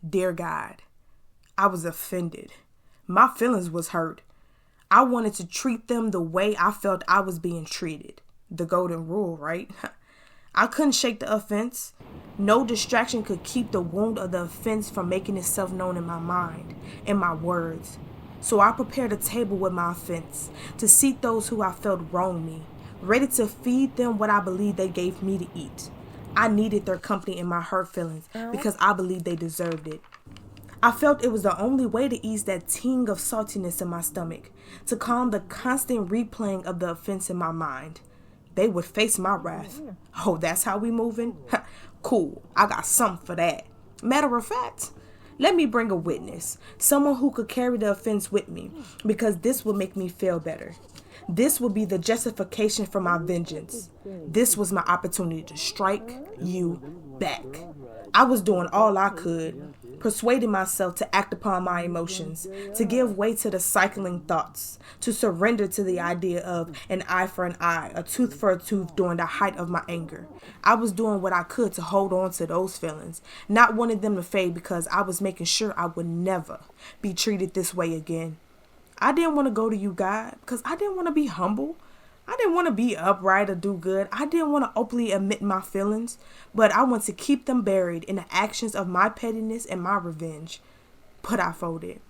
Dear God, I was offended. My feelings was hurt. I wanted to treat them the way I felt I was being treated. The golden rule, right? I couldn't shake the offense. No distraction could keep the wound of the offense from making itself known in my mind, in my words. So I prepared a table with my offense to seat those who I felt wronged me, ready to feed them what I believed they gave me to eat. I needed their company in my hurt feelings because I believed they deserved it. I felt it was the only way to ease that ting of saltiness in my stomach, to calm the constant replaying of the offense in my mind. They would face my wrath. Oh, that's how we moving? Cool, I got something for that. Matter of fact, let me bring a witness, someone who could carry the offense with me, because this will make me feel better. This will be the justification for my vengeance. This was my opportunity to strike you back. I was doing all I could, persuading myself to act upon my emotions, to give way to the cycling thoughts, to surrender to the idea of an eye for an eye, a tooth for a tooth during the height of my anger. I was doing what I could to hold on to those feelings, not wanting them to fade because I was making sure I would never be treated this way again. I didn't want to go to you, God, because I didn't want to be humble. I didn't want to be upright or do good. I didn't want to openly admit my feelings, but I want to keep them buried in the actions of my pettiness and my revenge. But I folded.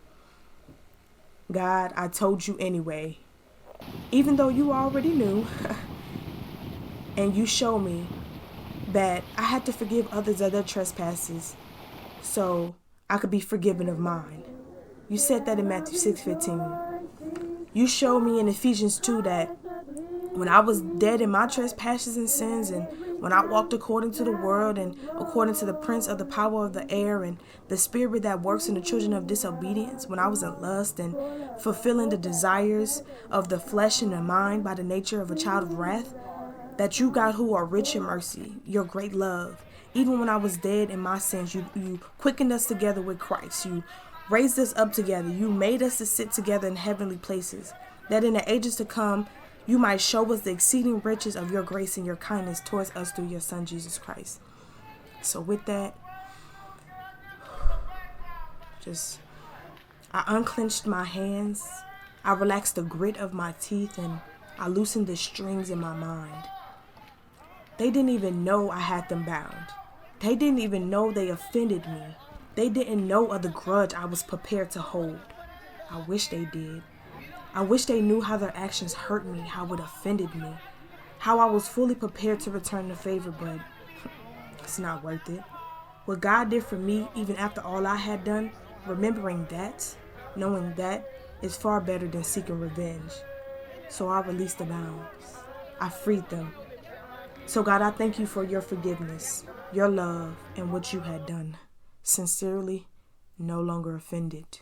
God, I told you anyway, even though you already knew, and you showed me that I had to forgive others of their trespasses so I could be forgiven of mine. You said that in Matthew 6:15. You showed me in Ephesians 2 that when I was dead in my trespasses and sins, and when I walked according to the world and according to the prince of the power of the air and the spirit that works in the children of disobedience, when I was in lust and fulfilling the desires of the flesh and the mind by the nature of a child of wrath, that you, God, who are rich in mercy, your great love, even when I was dead in my sins, you quickened us together with Christ. You raised us up together. You made us to sit together in heavenly places, that in the ages to come, you might show us the exceeding riches of your grace and your kindness towards us through your Son, Jesus Christ. So with that, I unclenched my hands, I relaxed the grit of my teeth, and I loosened the strings in my mind. They didn't even know I had them bound. They didn't even know they offended me. They didn't know of the grudge I was prepared to hold. I wish they did. I wish they knew how their actions hurt me, how it offended me, how I was fully prepared to return the favor, but it's not worth it. What God did for me, even after all I had done, remembering that, knowing that, is far better than seeking revenge. So I released the bounds. I freed them. So God, I thank you for your forgiveness, your love, and what you had done. Sincerely, no longer offended.